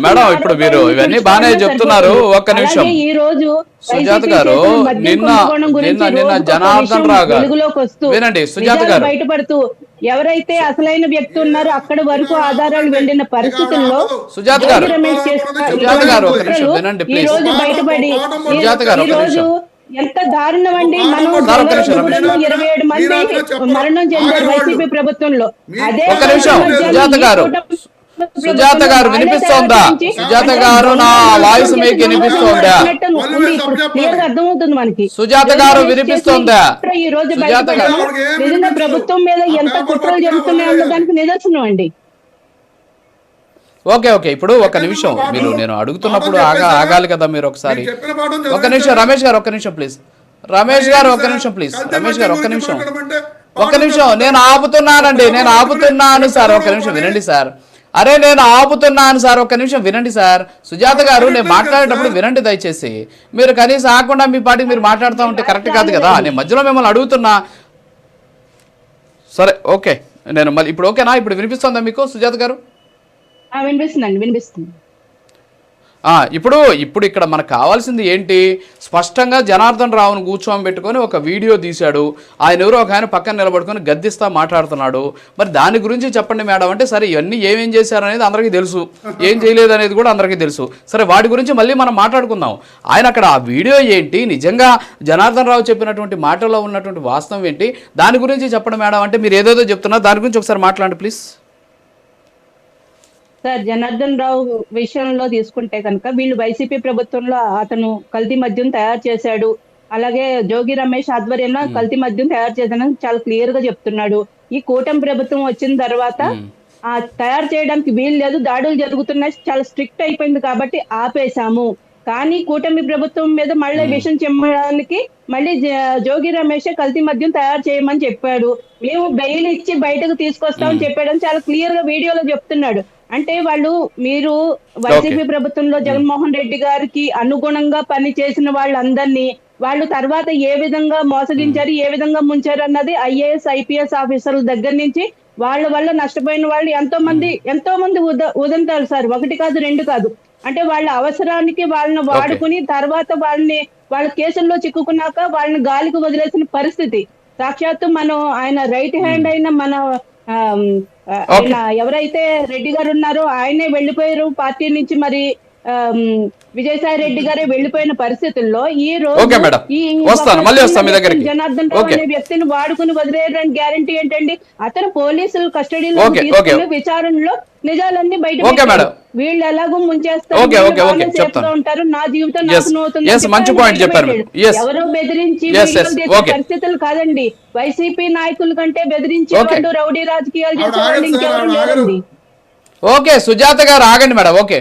Madam ఇప్పుడు మీరు ఇవన్నీ బాగానే చెప్తున్నారు. ఒక్క నిమిషం ఈ రోజు సుజాత గారు, నిన్న జనార్దన్ రావు గారు వినండి. సుజాత గారు బయటపడుతూ ఎవరైతే అసలైన వ్యక్తి ఉన్నారో అక్కడ వరకు ఆధారాలు వెళ్ళిన పరిస్థితుల్లో సుజాత గారు ఒక నిమిషం వినండి ఈ రోజు బయటపడి సుజాత గారు ఒక నిమిషం. ఎంత దారుణం అండి. మనం 27 మంది మరణం చెందారు వైసీపీ ప్రభుత్వంలో. అదే ఒక నిమిషం సుజాత గారు వినిపిస్తోందా? సుజాత గారు నా వాయిస్ మీకు వినిపిస్తోందా? అర్థమవుతుంది మనకి. సుజాత గారు వినిపిస్తోందా? ఈ రోజు నిజంగా ప్రభుత్వం మీద ఎంత కుట్రలు జరుగుతున్నాయన్న దానికి నిదర్శనం అండి. ఓకే ఇప్పుడు ఒక నిమిషం మీరు నేను అడుగుతున్నప్పుడు ఆగాలి కదా మీరు ఒకసారి. ఒక నిమిషం రమేష్ గారు ఒక్క నిమిషం ప్లీజ్. రమేష్ గారు ఒక్క నిమిషం ప్లీజ్. రమేష్ గారు ఒక్క నిమిషం నేను ఆపుతున్నాను సార్. ఒక్క నిమిషం వినండి సార్. అరే నేను ఆపుతున్నాను సార్. ఒక్క నిమిషం వినండి సార్. సుజాత గారు నేను మాట్లాడేటప్పుడు వినండి దయచేసి. మీరు కనీసం ఆకుండా మీ పాటికి మీరు మాట్లాడుతూ ఉంటే కరెక్ట్ కాదు కదా. నేను మధ్యలో మిమ్మల్ని అడుగుతున్నా. సరే ఓకే నేను మళ్ళీ ఇప్పుడు ఓకేనా? ఇప్పుడు వినిపిస్తుందా మీకు సుజాత గారు? వినిపిస్తుంది. ఇప్పుడు ఇక్కడ మనకు కావాల్సింది ఏంటి? స్పష్టంగా జనార్దన్ రావును కూర్చోని పెట్టుకొని ఒక వీడియో తీశాడు. ఆయన ఎవరో ఒక ఆయన పక్కన నిలబడుకొని గద్దిస్తా మాట్లాడుతున్నాడు. మరి దాని గురించి చెప్పండి మేడం అంటే, సరే ఇవన్నీ ఏమేం చేశారు అనేది అందరికీ తెలుసు, ఏం చేయలేదు అనేది కూడా అందరికీ తెలుసు. సరే వాటి గురించి మళ్ళీ మనం మాట్లాడుకుందాం. ఆయన అక్కడ ఆ వీడియో ఏంటి, నిజంగా జనార్దన్ రావు చెప్పినటువంటి మాటల్లో ఉన్నటువంటి వాస్తవం ఏంటి, దాని గురించి చెప్పండి మేడం అంటే మీరు ఏదేదో చెప్తున్నారు. దాని గురించి ఒకసారి మాట్లాడండి ప్లీజ్. సార్, జనార్దన్ రావు విషయంలో తీసుకుంటే కనుక వీళ్ళు వైసీపీ ప్రభుత్వంలో అతను కల్తీ మద్యం తయారు చేశాడు, అలాగే జోగి రమేష్ ఆధ్వర్యంలో కల్తీ మద్యం తయారు చేశాడని చాలా క్లియర్ గా చెప్తున్నాడు. ఈ కూటమి ప్రభుత్వం వచ్చిన తర్వాత తయారు చేయడానికి వీలు లేదు, దాడులు జరుగుతున్నాయి, చాలా స్ట్రిక్ట్ అయిపోయింది కాబట్టి ఆపేశాము. కానీ కూటమి ప్రభుత్వం మీద మళ్ళీ విషం చెమ్మడానికి మళ్ళీ జోగి రమేష్ కల్తీ మద్యం తయారు చేయమని చెప్పాడు. మేము బెయిల్ ఇచ్చి బయటకు తీసుకొస్తామని చెప్పాడని చాలా క్లియర్ గా వీడియోలో చెప్తున్నాడు. అంటే మీరు వైసీపీ ప్రభుత్వంలో జగన్మోహన్ రెడ్డి గారికి అనుగుణంగా పని చేసిన వాళ్ళందరినీ వాళ్ళు తర్వాత ఏ విధంగా మోసగించారు, ఏ విధంగా ముంచారు అన్నది ఐఏఎస్ ఐపీఎస్ ఆఫీసర్ల దగ్గర నుంచి వాళ్ళ వల్ల నష్టపోయిన వాళ్ళు ఎంతో మంది ఉదంతాలు సార్. ఒకటి కాదు, రెండు కాదు. అంటే వాళ్ళ అవసరానికి వాళ్ళని వాడుకుని తర్వాత వాళ్ళ కేసుల్లో చిక్కుకున్నాక వాళ్ళని గాలికి వదిలేసిన పరిస్థితి. సాక్షాత్తు ఆయన రైట్ హ్యాండ్ అయిన ఎవరైతే రెడ్డి గారు ఉన్నారో ఆయనే వెళ్లిపోయారు పార్టీ నుంచి. మరి విజయసాయి రెడ్డి గారే వెళ్లిపోయిన పరిస్థితుల్లో ఈ రోజు జనార్దన్ రావు అనే వ్యక్తిని వాడుకుని వదిలేయడానికి గ్యారంటీ ఏంటండి? అతను పోలీసులు కస్టడీలో తీసుకుని విచారణలో నిజాలన్నీ బయట వీళ్ళు ఎలాగో ముంచేస్తారు ఉంటారు. నా జీవితం నాశనం అవుతుంది. ఎవరో బెదిరించి పరిస్థితులు కాదండి. వైసీపీ నాయకుల కంటే బెదిరించి రౌడీ రాజకీయాలు చేసే వాళ్ళు ఇంకెవరు లేరండి. ఓకే సుజాత గారు ఆగండి మేడం. ఓకే